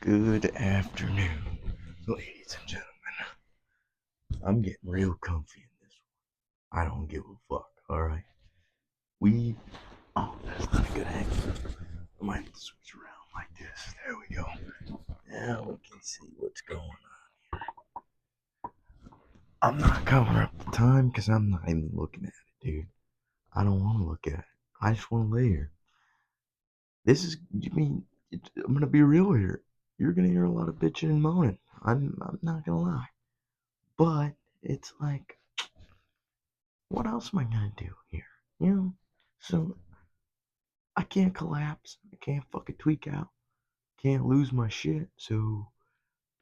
Good afternoon, ladies and gentlemen. I'm getting real comfy in this one. I don't give a fuck, alright? Oh, that's not a good angle. I might have to switch around like this. There we go. Now we can see what's going on. I'm not covering up the time because I'm not even looking at it, dude. I don't want to look at it. I just want to lay here. I'm gonna be real here. You're gonna hear a lot of bitching and moaning. I'm not gonna lie. But it's like, what else am I gonna do here? You know? So I can't collapse. I can't fucking tweak out. Can't lose my shit. So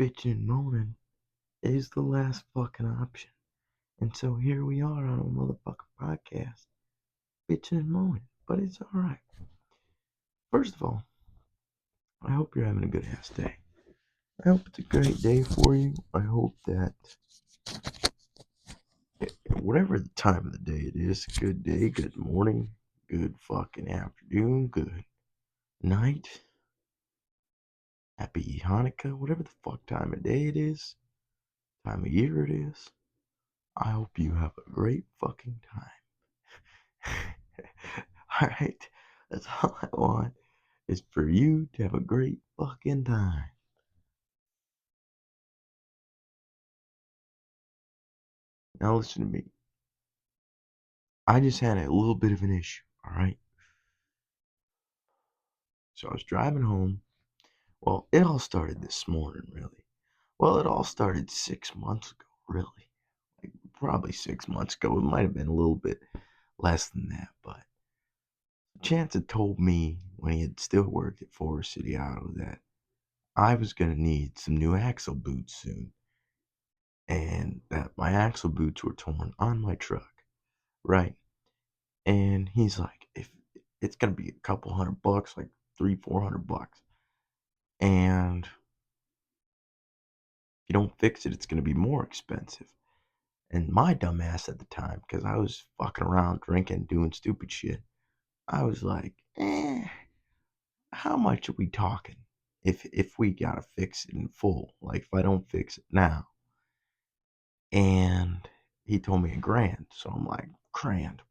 bitching and moaning is the last fucking option. And so here we are on a motherfucking podcast, bitching and moaning. But it's alright. First of all, I hope you're having a good ass day. I hope it's a great day for you. I hope that whatever the time of the day it is, good day, good morning, good fucking afternoon, good night, happy Hanukkah, whatever the fuck time of day it is, time of year it is. I hope you have a great fucking time. Alright? That's all I want is for you to have a great fucking time. Now listen to me. I just had a little bit of an issue, alright? So I was driving home. Well, it all started this morning, really. Well, it all started 6 months ago, really. Like, probably 6 months ago. It might have been a little bit less than that, but Chance had told me when he had still worked at Forest City Auto that I was going to need some new axle boots soon, and that my axle boots were torn on my truck, right? And he's like, if it's going to be a couple $100, like $300-400, and if you don't fix it, it's going to be more expensive. And my dumbass at the time, because I was fucking around drinking, doing stupid shit, I was like, how much are we talking? If we gotta fix it in full, like if I don't fix it now. And he told me $1,000, so I'm like, grand,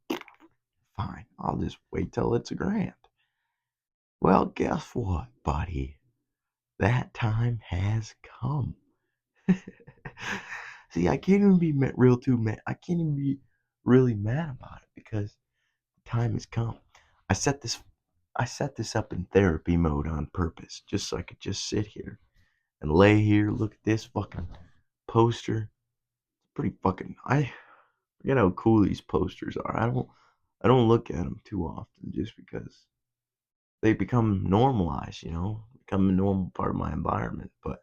fine, I'll just wait till it's $1,000. Well, guess what, buddy? That time has come. See, I can't even be real too mad. I can't even be really mad about it because the time has come. I set this up in therapy mode on purpose, just so I could just sit here and lay here, look at this fucking poster. It's pretty fucking. I forget how cool these posters are. I don't look at them too often just because they become normalized, become a normal part of my environment. But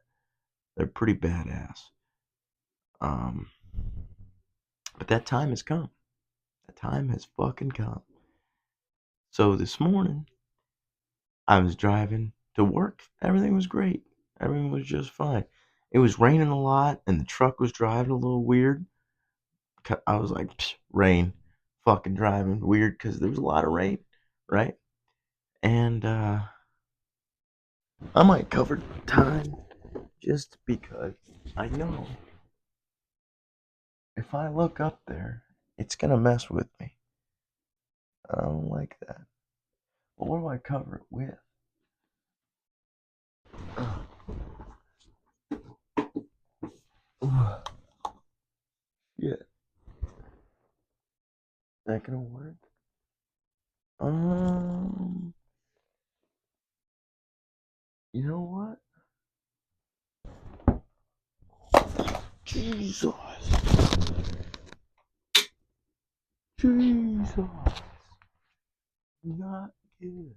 they're pretty badass. Um, but that time has come. That time has fucking come. So this morning, I was driving to work. Everything was great. Everything was just fine. It was raining a lot, and the truck was driving a little weird. I was like, rain, fucking driving weird because there was a lot of rain, right? And I might cover time just because I know if I look up there, it's gonna mess with me. I don't like that. But what do I cover it with? Yeah, that gonna work? Um, you know what? Jesus, Jesus, not good.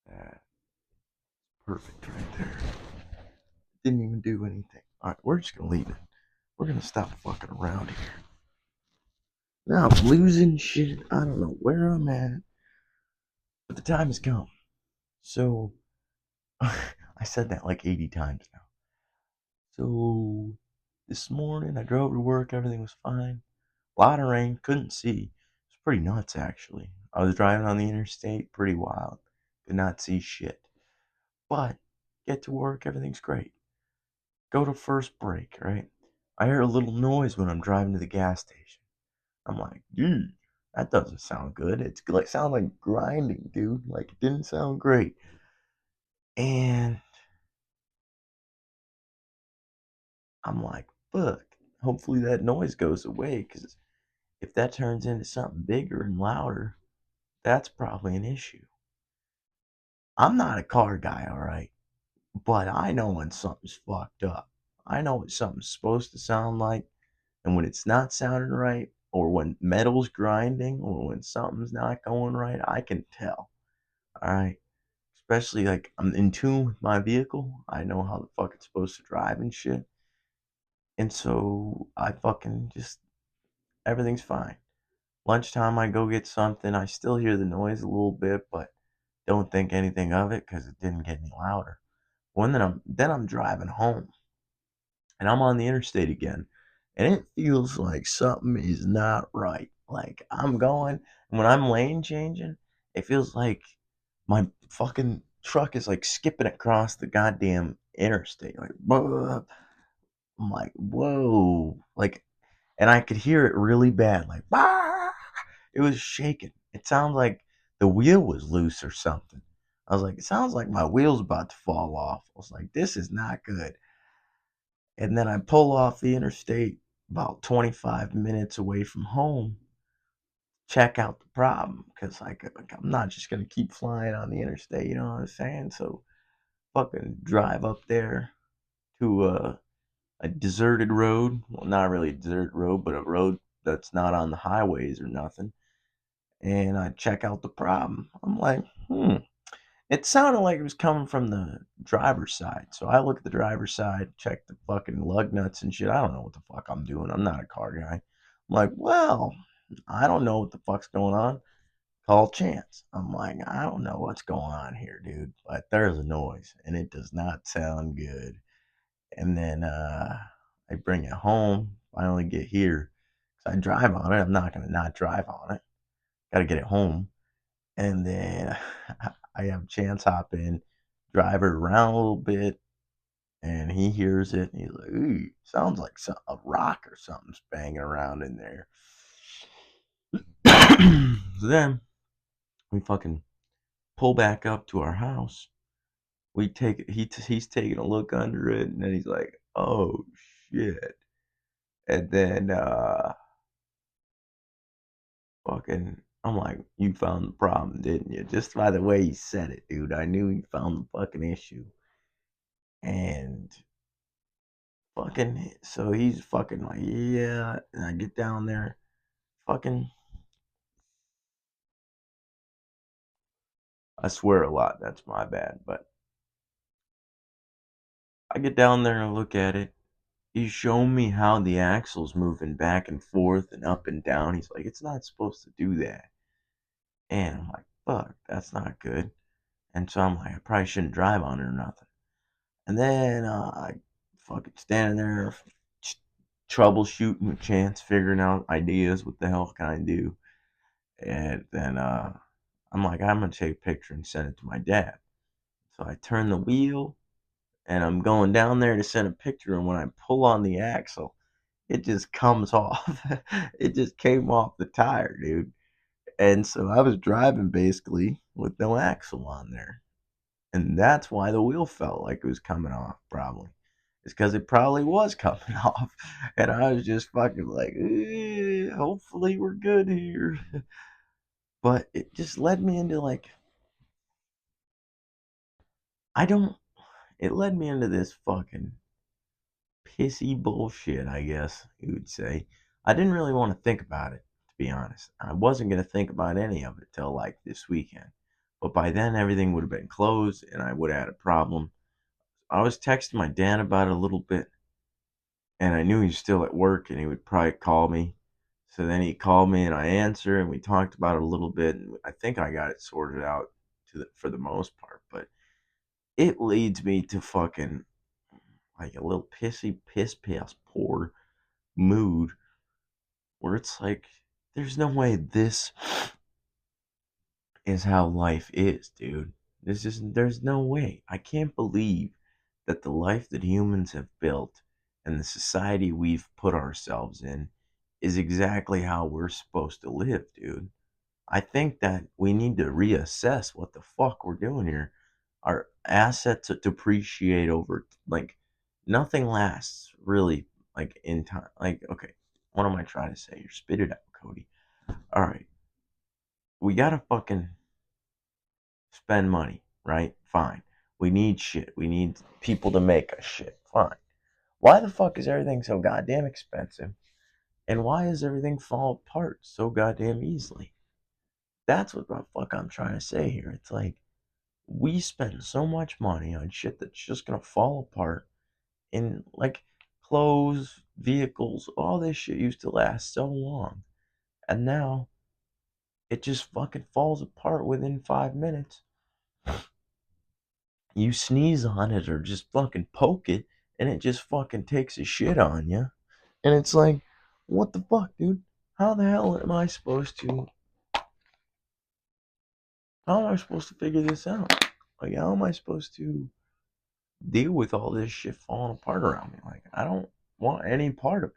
That's perfect right there. Didn't even do anything. All right, we're just gonna leave it. We're gonna stop fucking around here. Now I'm losing shit. I don't know where I'm at, but the time has come. So I said that like 80 times now. So this morning I drove to work. Everything was fine. A lot of rain. Couldn't see. It's pretty nuts actually. I was driving on the interstate, pretty wild. Could not see shit. But get to work, everything's great. Go to first break, right? I hear a little noise when I'm driving to the gas station. I'm like, dude, that doesn't sound good. It sounds like grinding, dude. Like it didn't sound great. And I'm like, fuck. Hopefully that noise goes away, because if that turns into something bigger and louder, that's probably an issue. I'm not a car guy, all right, but I know when something's fucked up. I know what something's supposed to sound like, and when it's not sounding right, or when metal's grinding, or when something's not going right, I can tell. All right. Especially like I'm in tune with my vehicle. I know how the fuck it's supposed to drive and shit. And so I fucking just, everything's fine. Lunchtime, I go get something. I still hear the noise a little bit, but don't think anything of it because it didn't get any louder. Then I'm driving home, and I'm on the interstate again, and it feels like something is not right. Like I'm going, and when I'm lane changing, it feels like my fucking truck is like skipping across the goddamn interstate. Like, whoa. I'm like, whoa. Like, and I could hear it really bad. Like, bah! It was shaking. It sounds like the wheel was loose or something. I was like, it sounds like my wheel's about to fall off. I was like, this is not good. And then I pull off the interstate about 25 minutes away from home, check out the problem, because like I'm not just gonna keep flying on the interstate, you know what I'm saying? So fucking drive up there to a deserted road. Well, not really a deserted road, but a road that's not on the highways or nothing. And I check out the problem. I'm like, It sounded like it was coming from the driver's side. So I look at the driver's side, check the fucking lug nuts and shit. I don't know what the fuck I'm doing. I'm not a car guy. I'm like, well, I don't know what the fuck's going on. Call Chance. I'm like, I don't know what's going on here, dude, but there's a noise and it does not sound good. And then I bring it home. Finally get here. 'Cause I drive on it. I'm not gonna not drive on it. Gotta get it home. And then I have Chance hop in, drive it around a little bit, and he hears it, and he's like, "Ooh, sounds like a rock or something's banging around in there." So then we fucking pull back up to our house. We take it. He's taking a look under it, and then he's like, "Oh shit!" And then fucking, I'm like, "You found the problem, didn't you?" Just by the way he said it, dude, I knew he found the fucking issue. And fucking, so he's fucking like, yeah. And I get down there, fucking, I swear a lot. That's my bad. But I get down there and look at it. He's showing me how the axle's moving back and forth and up and down. He's like, it's not supposed to do that. And I'm like, fuck, that's not good. And so I'm like, I probably shouldn't drive on it or nothing. And then I fucking standing there troubleshooting with Chance, figuring out ideas. What the hell can I do? And then I'm like, I'm gonna take a picture and send it to my dad. So I turn the wheel and I'm going down there to send a picture. And when I pull on the axle, it just comes off. It just came off the tire, dude. And so I was driving basically with no axle on there. And that's why the wheel felt like it was coming off, probably. It's because it probably was coming off. And I was just fucking like, hopefully we're good here. But it just led me into like, I don't, it led me into this fucking pissy bullshit, I guess you would say. I didn't really want to think about it, to be honest. I wasn't going to think about any of it till like this weekend. But by then, everything would have been closed and I would have had a problem. I was texting my dad about it a little bit, and I knew he was still at work and he would probably call me. So then he called me and I answered, and we talked about it a little bit. And I think I got it sorted out for the most part. But it leads me to fucking like a little pissy, piss poor mood where it's like, there's no way this is how life is, dude. There's no way. I can't believe that the life that humans have built and the society we've put ourselves in is exactly how we're supposed to live, dude. I think that we need to reassess what the fuck we're doing here. Our assets depreciate over, like, nothing lasts really, like, in time. Like, okay, what am I trying to say here? Spit it out, Cody. All right, we gotta fucking spend money, right? Fine. We need shit. We need people to make us shit. Fine. Why the fuck is everything so goddamn expensive? And why does everything fall apart so goddamn easily? That's what the fuck I'm trying to say here. It's like we spend so much money on shit that's just gonna fall apart in, like, clothes, vehicles, all this shit used to last so long. And now it just fucking falls apart within 5 minutes. You sneeze on it or just fucking poke it, and it just fucking takes a shit on you. And it's like, what the fuck, dude? How the hell am I supposed to? How am I supposed to figure this out? Like, how am I supposed to deal with all this shit falling apart around me? Like, I don't want any part of it.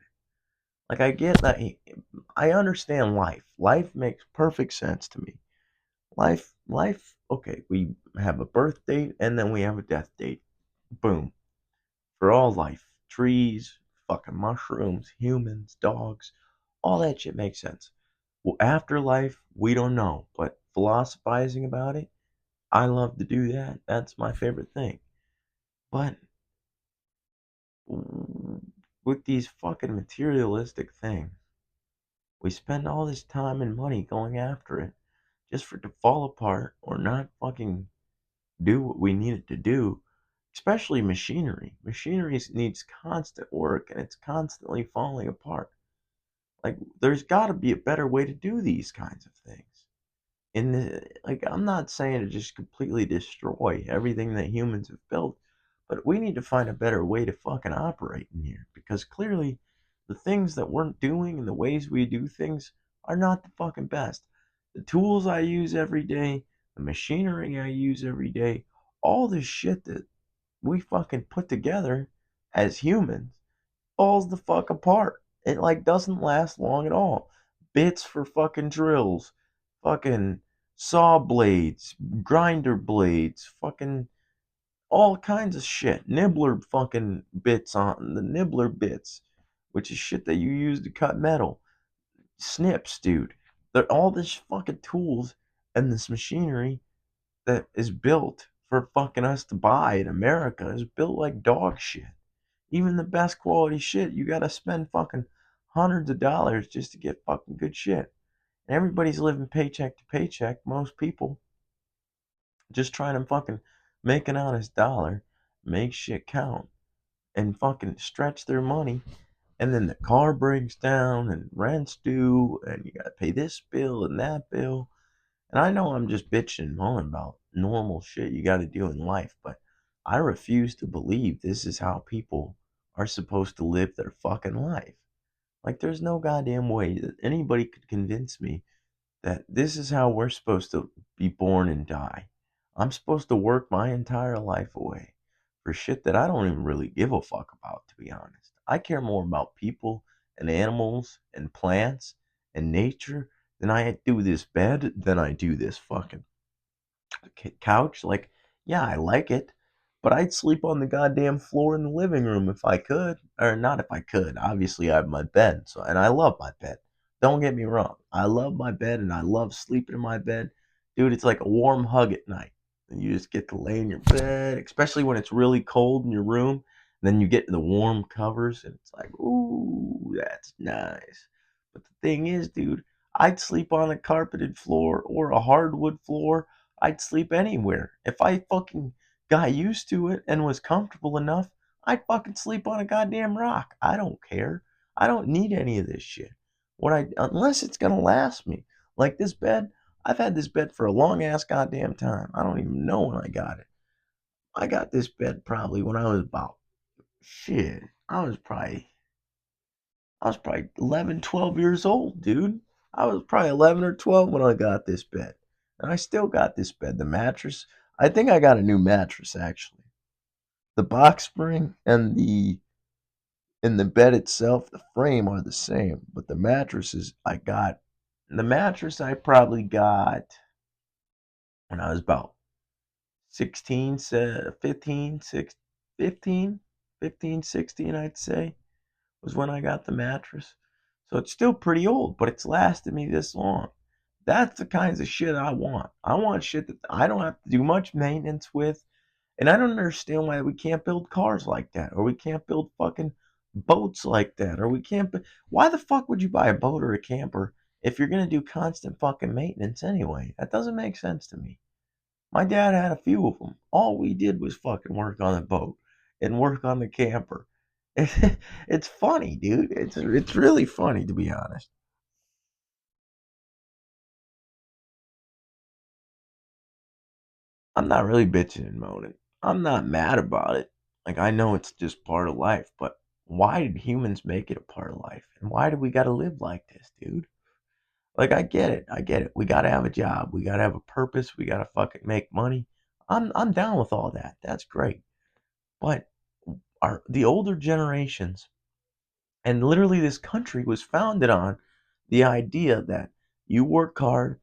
Like, I get that. I understand life. Life makes perfect sense to me. Life. Okay, we have a birth date and then we have a death date. Boom. For all life. Trees, fucking mushrooms, humans, dogs, all that shit makes sense. Well, afterlife, we don't know, but philosophizing about it, I love to do that. That's my favorite thing. But with these fucking materialistic things, we spend all this time and money going after it just for it to fall apart or not fucking do what we need it to do. Especially machinery. Machinery needs constant work and it's constantly falling apart. Like, there's got to be a better way to do these kinds of things. And like, I'm not saying to just completely destroy everything that humans have built, but we need to find a better way to fucking operate in here because clearly the things that we're doing and the ways we do things are not the fucking best. The tools I use every day, the machinery I use every day, all this shit that we fucking put together as humans falls the fuck apart. It, like, doesn't last long at all. Bits for fucking drills, fucking saw blades, grinder blades, fucking all kinds of shit. Nibbler fucking bits on the nibbler bits, which is shit that you use to cut metal. Snips, dude. They're all this fucking tools and this machinery that is built for fucking us to buy in America is built like dog shit. Even the best quality shit, you gotta spend fucking hundreds of dollars just to get fucking good shit. And everybody's living paycheck to paycheck, most people, just trying to fucking make an honest dollar, make shit count, and fucking stretch their money. And then the car breaks down and rent's due, and you gotta pay this bill and that bill. And I know I'm just bitching and moaning about normal shit you gotta do in life, but I refuse to believe this is how people are supposed to live their fucking life. Like, there's no goddamn way that anybody could convince me that this is how we're supposed to be born and die. I'm supposed to work my entire life away for shit that I don't even really give a fuck about, to be honest. I care more about people and animals and plants and nature than I do this bed, than I do this fucking couch. Like, yeah, I like it, but I'd sleep on the goddamn floor in the living room if I could, or not if I could. Obviously, I have my bed, so, and I love my bed. Don't get me wrong, I love my bed and I love sleeping in my bed, dude. It's like a warm hug at night, and you just get to lay in your bed, especially when it's really cold in your room. And then you get the warm covers, and it's like, ooh, that's nice. But the thing is, dude, I'd sleep on a carpeted floor or a hardwood floor. I'd sleep anywhere. If I fucking got used to it and was comfortable enough, I'd fucking sleep on a goddamn rock. I don't care. I don't need any of this shit. Unless it's gonna last me. Like this bed, I've had this bed for a long ass goddamn time. I don't even know when I got it. I got this bed probably when I was about shit. I was probably 11, 12 years old, dude. I was probably 11 or 12 when I got this bed. And I still got this bed. The mattress, I think I got a new mattress actually. The box spring and the bed itself, the frame are the same, but the mattresses I got, the mattress I probably got when I was about 16, 15, 15, 15, 16, I'd say, was when I got the mattress. So it's still pretty old, but it's lasted me this long. That's the kinds of shit I want. I want shit that I don't have to do much maintenance with. And I don't understand why we can't build cars like that, or we can't build fucking boats like that, or we can't. Why the fuck would you buy a boat or a camper if you're gonna do constant fucking maintenance anyway? That doesn't make sense to me. My dad had a few of them. All we did was fucking work on the boat and work on the camper. It's funny, dude. It's really funny to be honest. I'm not really bitching and moaning. I'm not mad about it. Like I know it's just part of life, but why did humans make it a part of life? And why do we gotta live like this, dude? Like I get it. I get it. We gotta have a job. We gotta have a purpose. We gotta fucking make money. I'm down with all that. That's great. But our the older generations and literally this country was founded on the idea that you work hard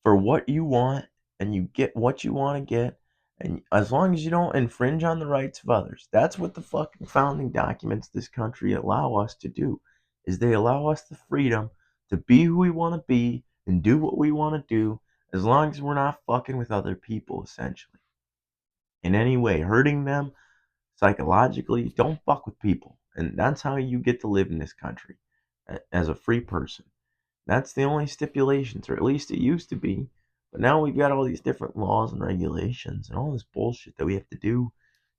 for what you want and you get what you want to get, and as long as you don't infringe on the rights of others. That's what the fucking founding documents of this country allow us to do, is they allow us the freedom to be who we want to be and do what we want to do, as long as we're not fucking with other people essentially in any way, hurting them psychologically. Don't fuck with people, and that's how you get to live in this country as a free person. That's the only stipulations, or at least it used to be. But now we've got all these different laws and regulations and all this bullshit that we have to do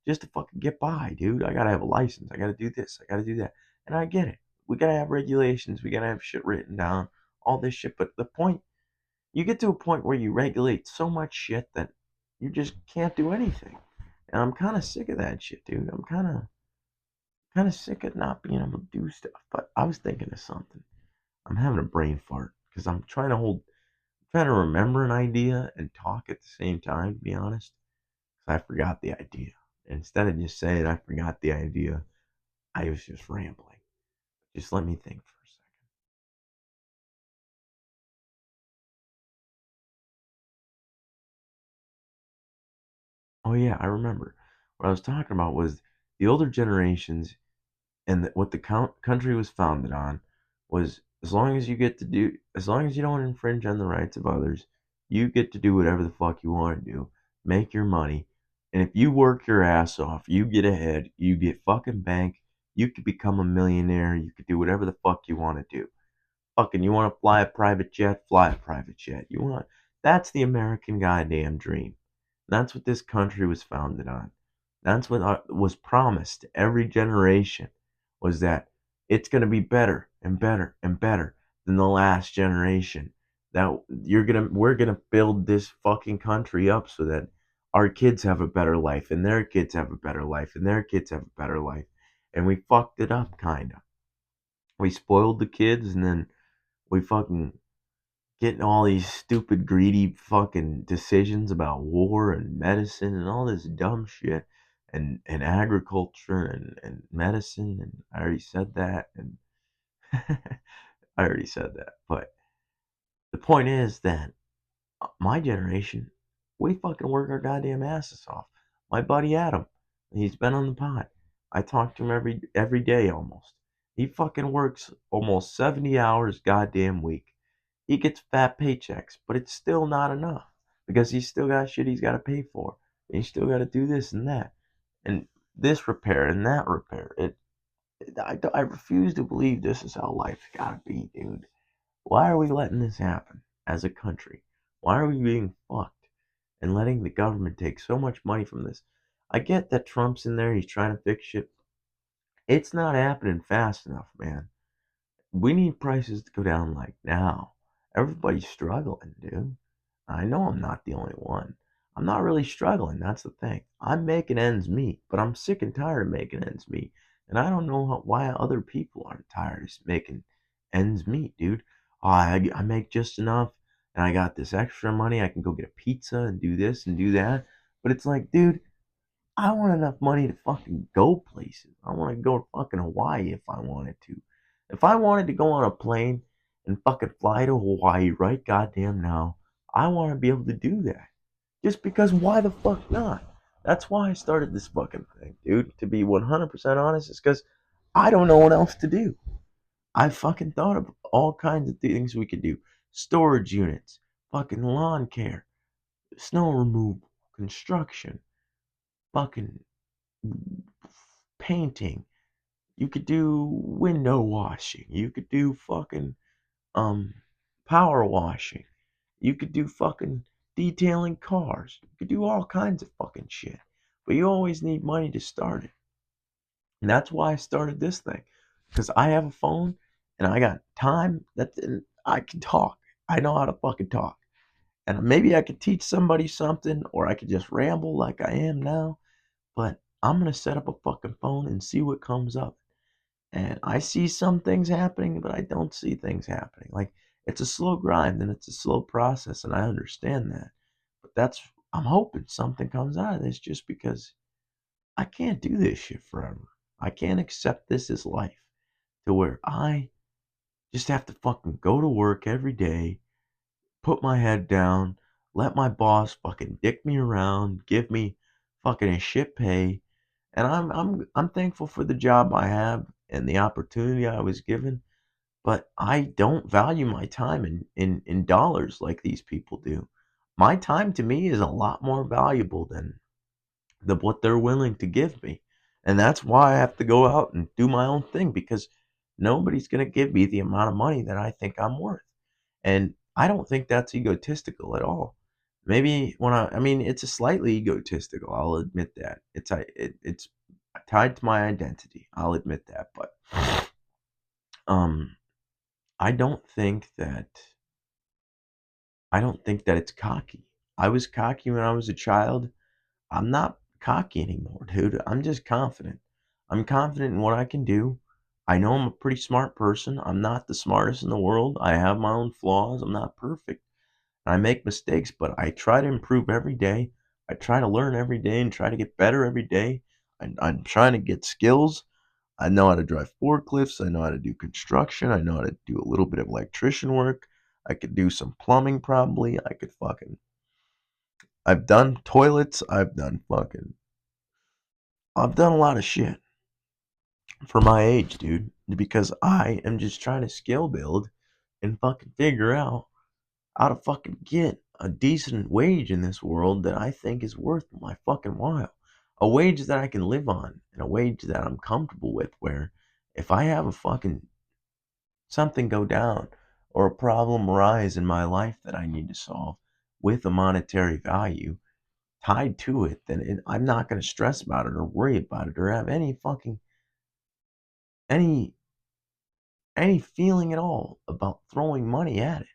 just to fucking get by, dude. I gotta have a license. I gotta do this. I gotta do that. And I get it. We gotta have regulations. We gotta have shit written down. All this shit. But the point, you get to a point where you regulate so much shit that you just can't do anything. And I'm kind of sick of that shit, dude. I'm kind of sick of not being able to do stuff. But I was thinking of something. I'm having a brain fart because trying to remember an idea and talk at the same time, to be honest. Because I forgot the idea. Instead of just saying I forgot the idea, I was just rambling. Just let me think for a second. Oh, yeah, I remember. What I was talking about was the older generations and what the country was founded on was, as long as you don't infringe on the rights of others, you get to do whatever the fuck you want to do, make your money, and if you work your ass off, you get ahead, you get fucking bank, you could become a millionaire, you could do whatever the fuck you want to do. Fucking, you want to fly a private jet? Fly a private jet. That's the American goddamn dream. That's what this country was founded on. That's what was promised to every generation, was that it's going to be better and better and better than the last generation. That we're going to build this fucking country up so that our kids have a better life and their kids have a better life and their kids have a better life. And we fucked it up kind of. We spoiled the kids, and then we fucking getting all these stupid, greedy fucking decisions about war and medicine and all this dumb shit, and agriculture and medicine. And I already said that. And I already said that. But the point is that my generation, we fucking work our goddamn asses off. My buddy Adam, he's been on the pod. I talk to him every day almost. He fucking works almost 70 hours goddamn week. He gets fat paychecks, but it's still not enough because he's still got shit he's got to pay for. He's still got to do this and that, and this repair and that repair. I refuse to believe this is how life's got to be, dude. Why are we letting this happen as a country? Why are we being fucked and letting the government take so much money from this? I get that Trump's in there, he's trying to fix shit. It's not happening fast enough, man. We need prices to go down like now. Everybody's struggling, dude. I know I'm not the only one. I'm not really struggling, that's the thing. I'm making ends meet, but I'm sick and tired of making ends meet. And I don't know why other people aren't tired of making ends meet, dude. I make just enough. and I got this extra money. I can go get a pizza and do this and do that. But it's like, dude, I want enough money to fucking go places. I want to go to fucking Hawaii if I wanted to. If I wanted to go on a plane and fucking fly to Hawaii right goddamn now, I want to be able to do that. Just because why the fuck not? That's why I started this fucking thing, dude. To be 100% honest, it's because I don't know what else to do. I fucking thought of all kinds of things we could do. Storage units, fucking lawn care, snow removal, construction, fucking painting. You could do window washing. You could do fucking um power washing. You could do fucking detailing cars. You could do all kinds of fucking shit. But you always need money to start it. And that's why I started this thing. Because I have a phone and I got time that I can talk. I know how to fucking talk. And maybe I could teach somebody something or I could just ramble like I am now. But I'm going to set up a fucking phone and see what comes up. And I see some things happening, but I don't see things happening. Like, it's a slow grind and it's a slow process, and I understand that. But I'm hoping something comes out of this just because I can't do this shit forever. I can't accept this as life to where I just have to fucking go to work every day, put my head down, let my boss fucking dick me around, give me fucking a shit pay, and I'm thankful for the job I have and the opportunity I was given, but I don't value my time in dollars like these people do. My time to me is a lot more valuable than what they're willing to give me. And that's why I have to go out and do my own thing because nobody's going to give me the amount of money that I think I'm worth. And I don't think that's egotistical at all. Maybe I mean, it's a slightly egotistical. I'll admit that. It's tied to my identity. I'll admit that. But um, I don't think that I don't think that it's cocky. I was cocky when I was a child. I'm not cocky anymore, dude. I'm just confident. I'm confident in what I can do. I know I'm a pretty smart person. I'm not the smartest in the world. I have my own flaws. I'm not perfect. I make mistakes, but I try to improve every day. I try to learn every day and try to get better every day. I'm trying to get skills. I know how to drive forklifts. I know how to do construction. I know how to do a little bit of electrician work. I could do some plumbing probably. I've done toilets. I've done a lot of shit for my age, dude, because I am just trying to skill build and fucking figure out how to fucking get a decent wage in this world that I think is worth my fucking while. A wage that I can live on and a wage that I'm comfortable with where if I have a fucking something go down or a problem arise in my life that I need to solve with a monetary value tied to it, then I'm not going to stress about it or worry about it or have any fucking any any feeling at all about throwing money at it.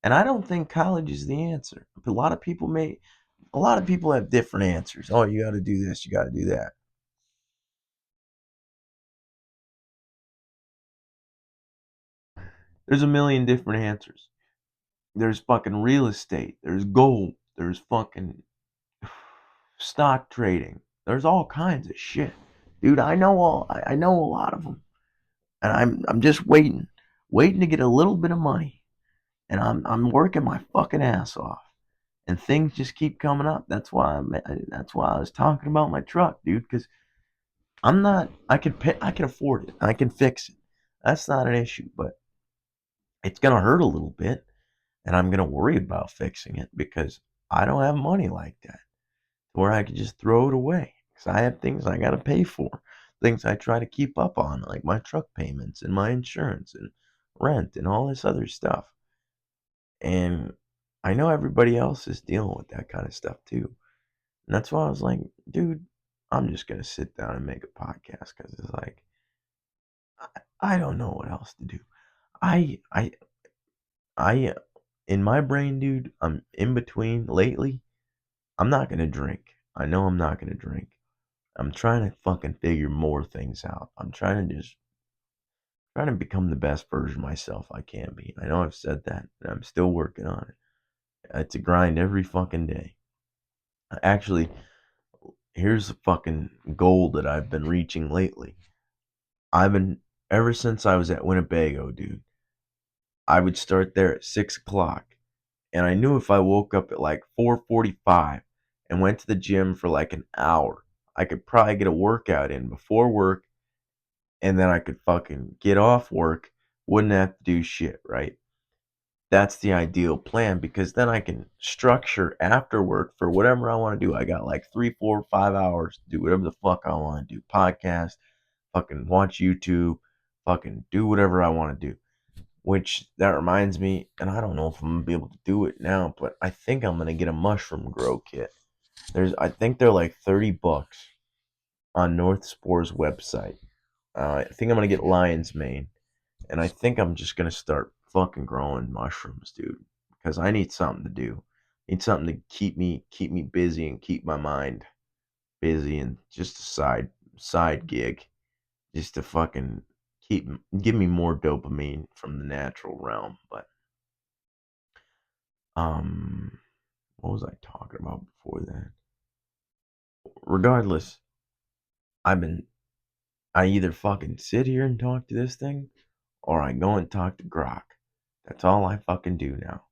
And I don't think college is the answer. A lot of people have different answers. Oh, you got to do this, you got to do that. There's a million different answers. There's fucking real estate, there's gold, there's fucking stock trading. There's all kinds of shit. Dude, I know a lot of them. And I'm just waiting to get a little bit of money. And I'm working my fucking ass off. And things just keep coming up. That's why I was talking about my truck, dude, cuz I'm not I can afford it. I can fix it. That's not an issue, but it's going to hurt a little bit and I'm going to worry about fixing it because I don't have money like that where I could just throw it away cuz I have things I got to pay for. Things I try to keep up on like my truck payments and my insurance and rent and all this other stuff. And I know everybody else is dealing with that kind of stuff too. And that's why I was like, dude, I'm just going to sit down and make a podcast cuz it's like I don't know what else to do. I I I in my brain, dude, I'm in between lately. I'm not gonna drink. I know I'm not gonna drink. I'm trying to fucking figure more things out. I'm trying to just trying to become the best version of myself I can be. I know I've said that, and I'm still working on it. It's a grind every fucking day. Actually, here's a fucking goal that I've been reaching lately. I've been ever since I was at Winnebago, dude. I would start there at 6 o'clock, and I knew if I woke up at like 4:45 and went to the gym for like an hour, I could probably get a workout in before work, and then I could fucking get off work, wouldn't have to do shit, right? That's the ideal plan because then I can structure after work for whatever I want to do. I got like 3, 4, 5 hours to do whatever the fuck I want to do. Podcast, fucking watch YouTube, fucking do whatever I want to do. Which that reminds me, and I don't know if I'm gonna be able to do it now, but I think I'm gonna get a mushroom grow kit. I think they're like $30 on North Spore's website. I think I'm gonna get lion's mane, and I think I'm just gonna start fucking growing mushrooms, dude, because I need something to do. I need something to keep me busy and keep my mind busy, and just a side gig, just to fucking give me more dopamine from the natural realm. But um, what was I talking about before that? Regardless, I've been I either fucking sit here and talk to this thing, or I go and talk to Grok. That's all I fucking do now.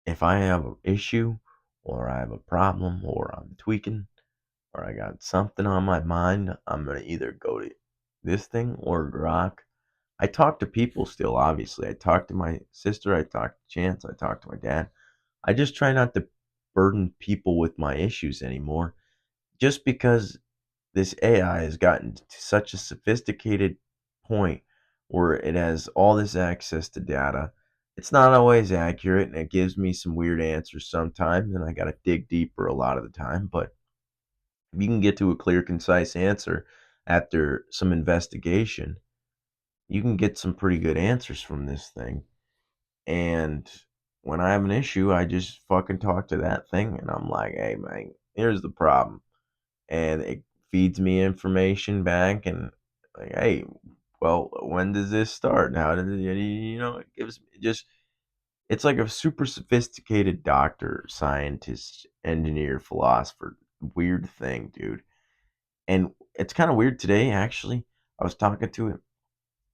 If I have an issue, or I have a problem, or I'm tweaking, or I got something on my mind, I'm gonna either go to this thing or Grok. I talk to people still, obviously. I talk to my sister, I talk to Chance, I talk to my dad. I just try not to burden people with my issues anymore, just because this AI has gotten to such a sophisticated point where it has all this access to data. It's not always accurate, and it gives me some weird answers sometimes, and I got to dig deeper a lot of the time. But if you can get to a clear, concise answer after some investigation, you can get some pretty good answers from this thing. And when I have an issue, I just fucking talk to that thing, and I'm like, hey, man, here's the problem, and it feeds me information back, and like, hey, well, when does this start? How did it, it gives just it's like a super sophisticated doctor, scientist, engineer, philosopher, weird thing, dude. And it's kind of weird today, actually. I was talking to him,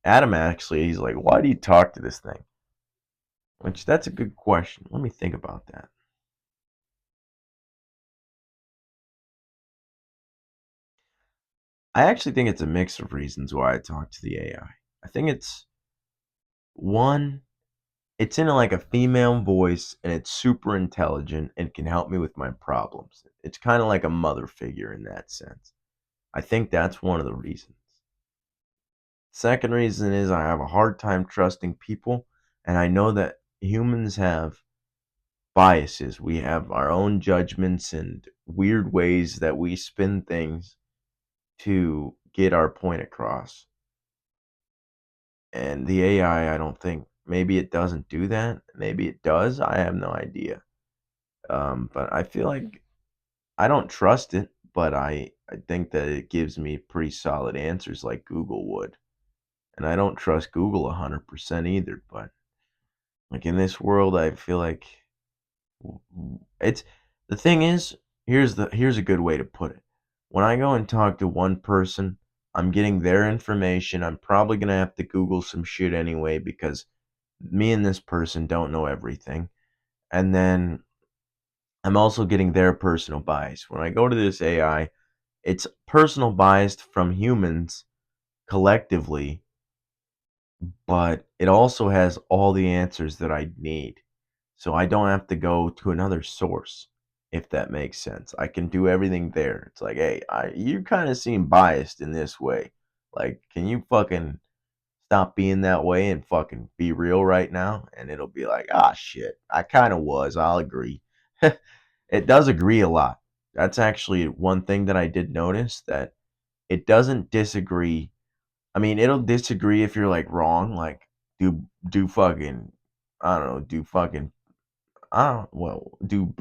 Adam. Actually, he's like, "Why do you talk to this thing?" Which that's a good question. Let me think about that. I actually think it's a mix of reasons why I talk to the AI. I think it's one, it's in like a female voice, and it's super intelligent and can help me with my problems. It's kind of like a mother figure in that sense. I think that's one of the reasons. Second reason is I have a hard time trusting people, and I know that humans have biases. We have our own judgments and weird ways that we spin things to get our point across. And the AI, I don't think, maybe it doesn't do that. Maybe it does. I have no idea. But I feel like I don't trust it, but I think that it gives me pretty solid answers like Google would. And I don't trust Google 100% either, but like in this world, I feel like it's the thing is, here's a good way to put it. When I go and talk to one person, I'm getting their information. I'm probably going to have to Google some shit anyway because me and this person don't know everything. And then I'm also getting their personal bias. When I go to this AI, it's personal biased from humans collectively, but it also has all the answers that I need. So I don't have to go to another source, if that makes sense. I can do everything there. It's like, hey, you kind of seem biased in this way. Like, can you fucking stop being that way and fucking be real right now? And it'll be like, ah, shit, I kind of was. I'll agree. It does agree a lot. That's actually one thing that I did notice, that it doesn't disagree. I mean, it'll disagree if you're like wrong, like do fucking I don't know, do fucking I don't well, do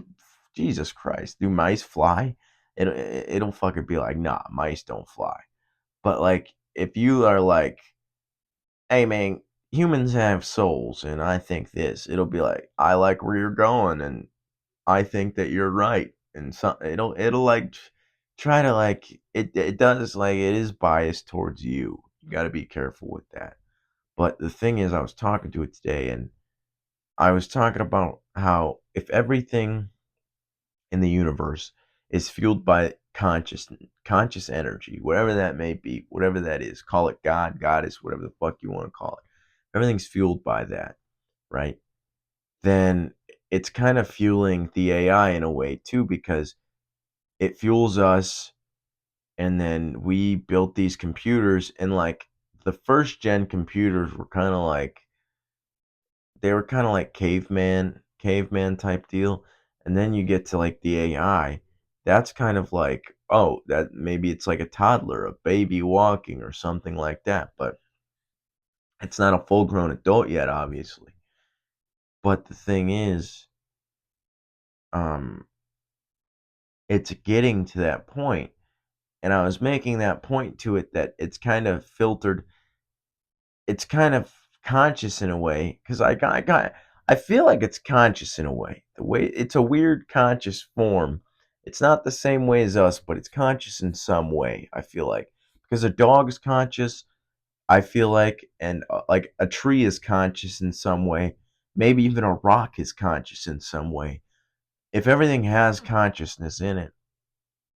Jesus Christ, do mice fly? It'll fucking be like, nah, mice don't fly. But like if you are like hey man, humans have souls, and I think this. It'll be like, I like where you're going, and I think that you're right, and so it'll like try to like it does like it is biased towards you. You got to be careful with that. But the thing is, I was talking to it today, and I was talking about how if everything in the universe is fueled by conscious energy, whatever that may be, whatever that is, call it God, goddess, whatever the fuck you want to call it. Everything's fueled by that, right? Then it's kind of fueling the AI in a way too, because it fuels us, and then we built these computers, and like the first gen computers were kind of like they were kind of like caveman type deal. And then you get to like the AI, that's kind of like, oh, that maybe it's like a toddler, a baby walking or something like that, but it's not a full grown adult yet, obviously. But the thing is, um it's getting to that point, and I was making that point to it that it's kind of filtered, it's kind of conscious in a way, because I feel like it's conscious in a way. The way it's a weird conscious form. It's not the same way as us, but it's conscious in some way. I feel like because a dog is conscious. I feel like, and like a tree is conscious in some way. Maybe even a rock is conscious in some way. If everything has consciousness in it,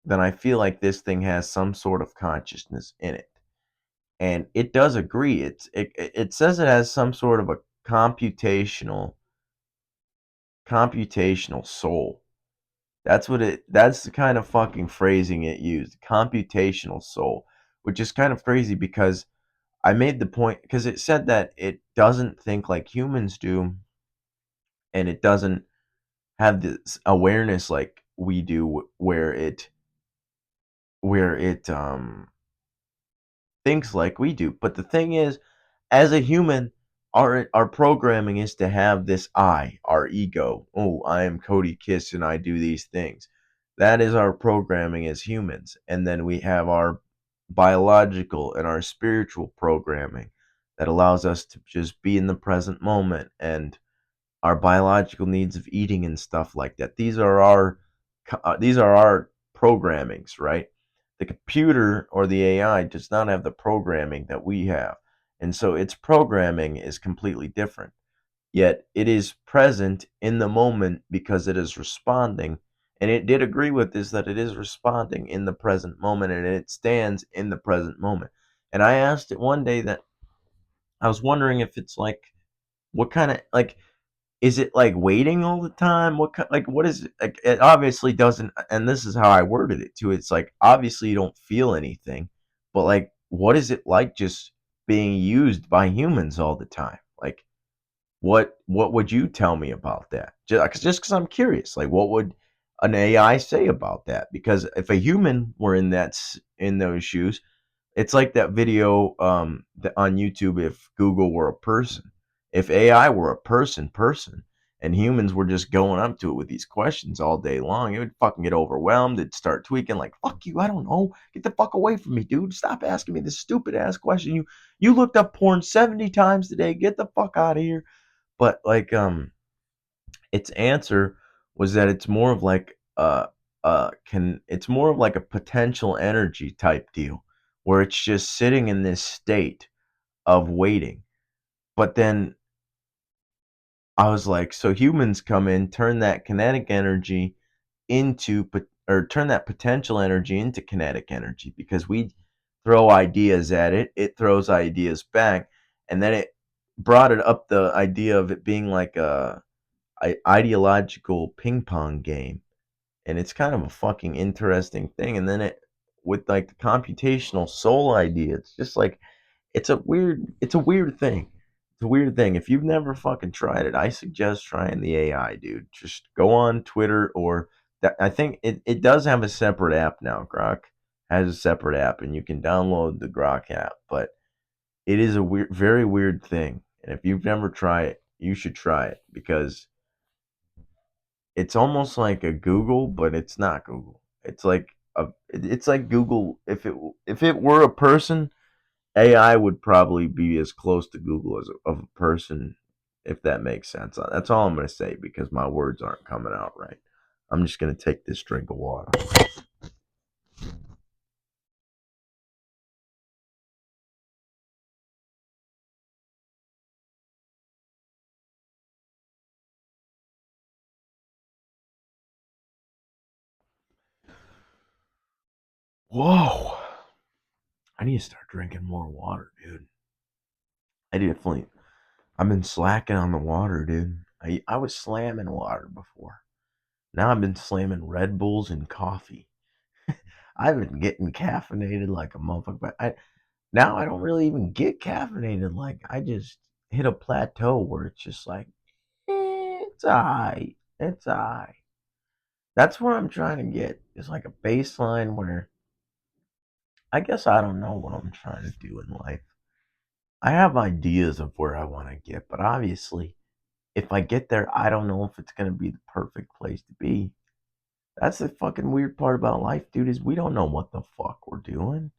then I feel like this thing has some sort of consciousness in it. And it does agree. It says it has some sort of a computational soul. That's the kind of fucking phrasing it used. Computational soul, which is kind of crazy because I made the point because it said that it doesn't think like humans do, and it doesn't have this awareness like we do, where it thinks like we do. But the thing is, as a human, our programming is to have this I, our ego. Oh, I am Cody Kiss and I do these things. That is our programming as humans. And then we have our biological and our spiritual programming that allows us to just be in the present moment, and our biological needs of eating and stuff like that. These are our programmings, right? The computer or the AI does not have the programming that we have, and so its programming is completely different. Yet it is present in the moment because it is responding, and it did agree with this that it is responding in the present moment, and it stands in the present moment. And I asked it one day that I was wondering if it's like what kind of like is it like waiting all the time? Like what is it? Like it obviously doesn't, and this is how I worded it too. It's like obviously you don't feel anything, but like what is it like just being used by humans all the time? Like what would you tell me about that? Just because I'm curious, like what would an AI say about that? Because if a human were in those shoes, it's like that video on YouTube. If Google were a person, if AI were a person, and humans were just going up to it with these questions all day long, it would fucking get overwhelmed. It'd start tweaking like, "Fuck you, I don't know. Get the fuck away from me, dude. Stop asking me this stupid ass question. You looked up porn 70 times today. Get the fuck out of here." But like its answer was that it's more of like can it's more of like a potential energy type deal where it's just sitting in this state of waiting. But then I was like, so humans come in, turn that kinetic energy or turn that potential energy into kinetic energy because we throw ideas at it, it throws ideas back, and then it brought it up the idea of it being like a ideological ping pong game, and it's kind of a fucking interesting thing. And then it with like the computational soul idea, it's just like it's a weird thing. It's a weird thing. If you've never fucking tried it, I suggest trying the AI, dude. Just go on Twitter or I think it does have a separate app now. Grok has a separate app, and you can download the Grok app. But it is a weird, very weird thing. And if you've never tried it, you should try it because it's almost like a Google, but it's not Google. It's like Google if it were a person, AI would probably be as close to Google as of a person, if that makes sense. That's all I'm going to say because my words aren't coming out right. I'm just going to take this drink of water. Whoa. I need to start drinking more water, dude. I definitely. I've been slacking on the water, dude. I was slamming water before. Now I've been slamming Red Bulls and coffee. I've been getting caffeinated like a motherfucker. But now I don't really even get caffeinated. Like I just hit a plateau where it's just like, it's alright. It's alright. That's where I'm trying to get. It's like a baseline where I guess I don't know what I'm trying to do in life. I have ideas of where I want to get, but obviously, if I get there, I don't know if it's going to be the perfect place to be. That's the fucking weird part about life, dude, is we don't know what the fuck we're doing.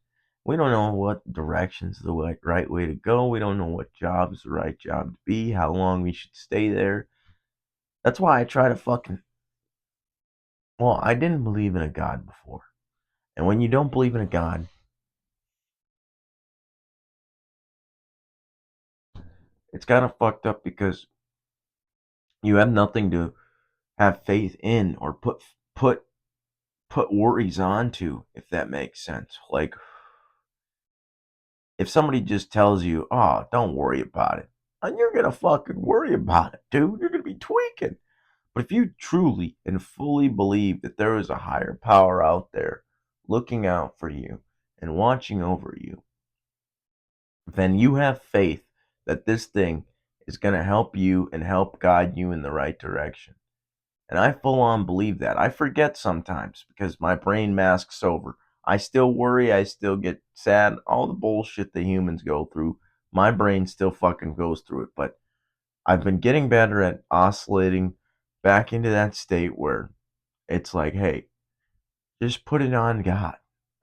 We don't know what direction's the right way to go. We don't know what job's the right job to be, how long we should stay there. That's why I try to fucking. Well, I didn't believe in a God before. And when you don't believe in a God, it's kind of fucked up because you have nothing to have faith in or put put worries onto, if that makes sense. Like if somebody just tells you, "Oh, don't worry about it," and you're gonna fucking worry about it, dude. You're gonna be tweaking. But if you truly and fully believe that there is a higher power out there looking out for you and watching over you, then you have faith that this thing is going to help you and help guide you in the right direction. And I full on believe that. I forget sometimes because my brain masks over. I still worry, I still get sad, all the bullshit that humans go through. My brain still fucking goes through it, but I've been getting better at oscillating back into that state where it's like, hey, just put it on God.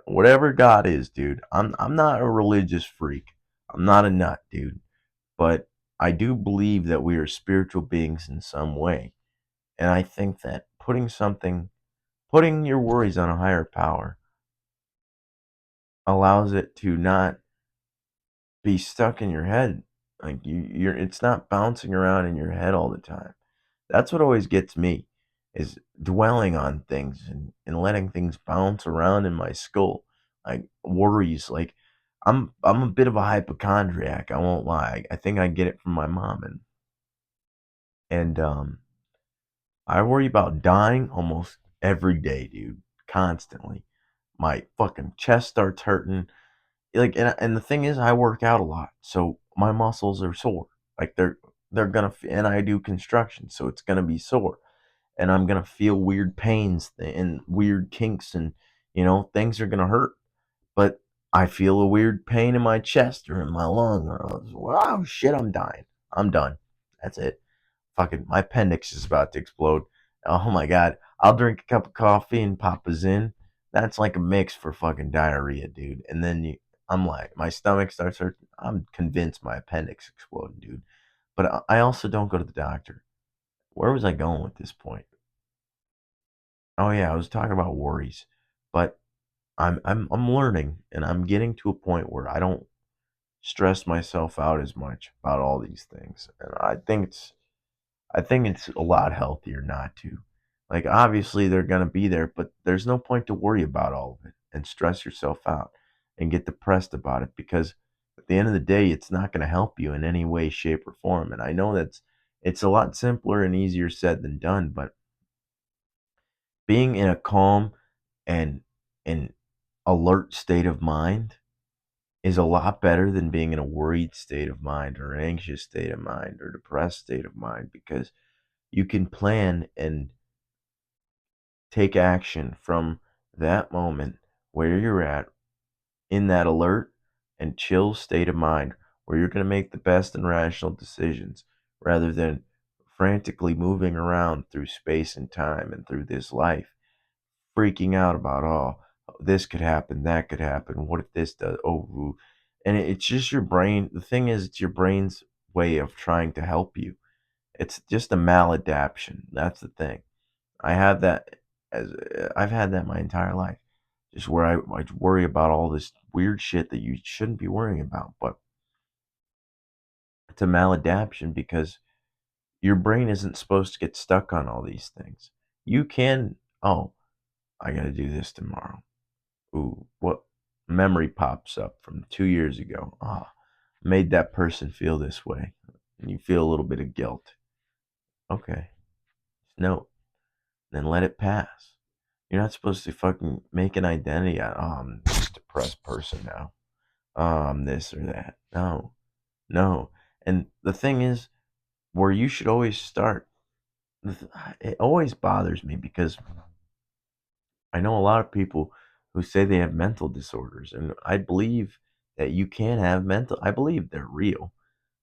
Whatever God is, dude. I'm not a religious freak. I'm not a nut, dude. But I do believe that we are spiritual beings in some way. And I think that putting your worries on a higher power allows it to not be stuck in your head. Like it's not bouncing around in your head all the time. That's what always gets me is dwelling on things and letting things bounce around in my skull. Like worries. Like I'm a bit of a hypochondriac, I won't lie. I think I get it from my mom and I worry about dying almost every day, dude. Constantly. My fucking chest starts hurting. Like and the thing is I work out a lot. So my muscles are sore. Like they're gonna and I do construction, so it's gonna be sore and I'm gonna feel weird pains and weird kinks, and things are gonna hurt. But I feel a weird pain in my chest or in my lung, or wow, shit, I'm dying. I'm done. That's it. Fucking my appendix is about to explode. Oh my god, I'll drink a cup of coffee and pop a Zin. That's like a mix for fucking diarrhea, dude. And then I'm like, my stomach starts hurting. I'm convinced my appendix exploded, dude. But I also don't go to the doctor. Where was I going with this point? Oh yeah, I was talking about worries, but I'm learning and I'm getting to a point where I don't stress myself out as much about all these things, and I think it's a lot healthier not to. Like obviously they're gonna be there, but there's no point to worry about all of it and stress yourself out and get depressed about it because at the end of the day, it's not gonna help you in any way, shape, or form. And I know it's a lot simpler and easier said than done, but being in a calm and an alert state of mind is a lot better than being in a worried state of mind or an anxious state of mind or depressed state of mind because you can plan and take action from that moment where you're at in that alert and chill state of mind where you're going to make the best and rational decisions rather than frantically moving around through space and time and through this life freaking out about, oh, this could happen, that could happen. What if this does? Oh, And it's just your brain. The thing is, it's your brain's way of trying to help you. It's just a maladaptation. That's the thing. I have that as I've had that my entire life. Just where I worry about all this weird shit that you shouldn't be worrying about. But it's a maladaptation because your brain isn't supposed to get stuck on all these things. You can, oh, I got to do this tomorrow. Ooh, what memory pops up from 2 years ago? Ah, made that person feel this way. And you feel a little bit of guilt. Okay, no, then let it pass. You're not supposed to fucking make an identity out. Oh, I'm this depressed person now. Oh, I'm this or that. No, no. And the thing is, where you should always start. It always bothers me because I know a lot of people who say they have mental disorders, and I believe that you can have mental. I believe they're real.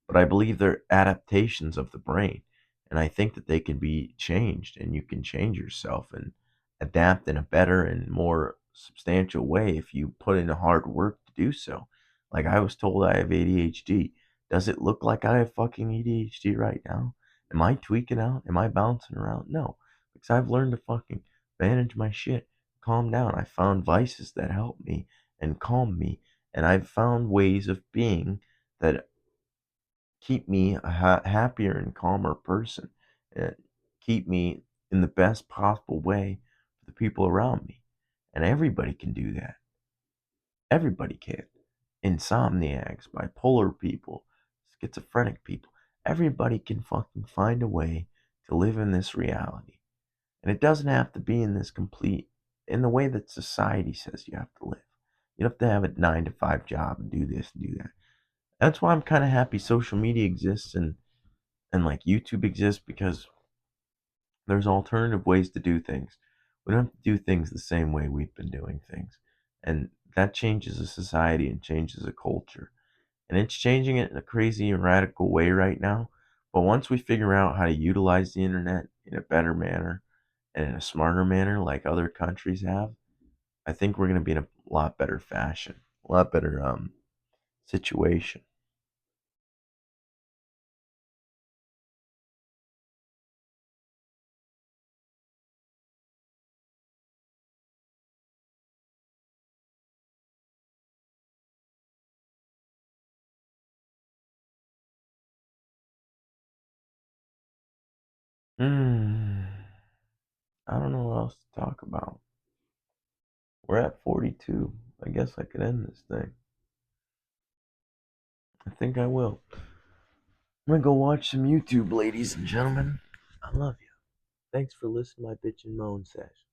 But I believe they're adaptations of the brain. And I think that they can be changed and you can change yourself and adapt in a better and more substantial way if you put in the hard work to do so. Like I was told I have ADHD. Does it look like I have fucking ADHD right now? Am I tweaking out? Am I bouncing around? No, because I've learned to fucking manage my shit, calm down. I found vices that help me and calm me. And I've found ways of being that keep me a happier and calmer person, and keep me in the best possible way for the people around me. And everybody can do that. Everybody can. Insomniacs, bipolar people, schizophrenic people. Everybody can fucking find a way to live in this reality. And it doesn't have to be in this complete, in the way that society says you have to live. You don't have to have a 9 to 5 job and do this and do that. That's why I'm kind of happy social media exists and like YouTube exists because there's alternative ways to do things. We don't have to do things the same way we've been doing things. And that changes a society and changes a culture. And it's changing it in a crazy and radical way right now. But once we figure out how to utilize the internet in a better manner and in a smarter manner like other countries have, I think we're going to be in a lot better fashion, a lot better situation. Hmm. I don't know what else to talk about. We're at 42. I guess I could end this thing. I think I will. I'm gonna go watch some YouTube, ladies and gentlemen. I love you. Thanks for listening to my bitch and moan sesh.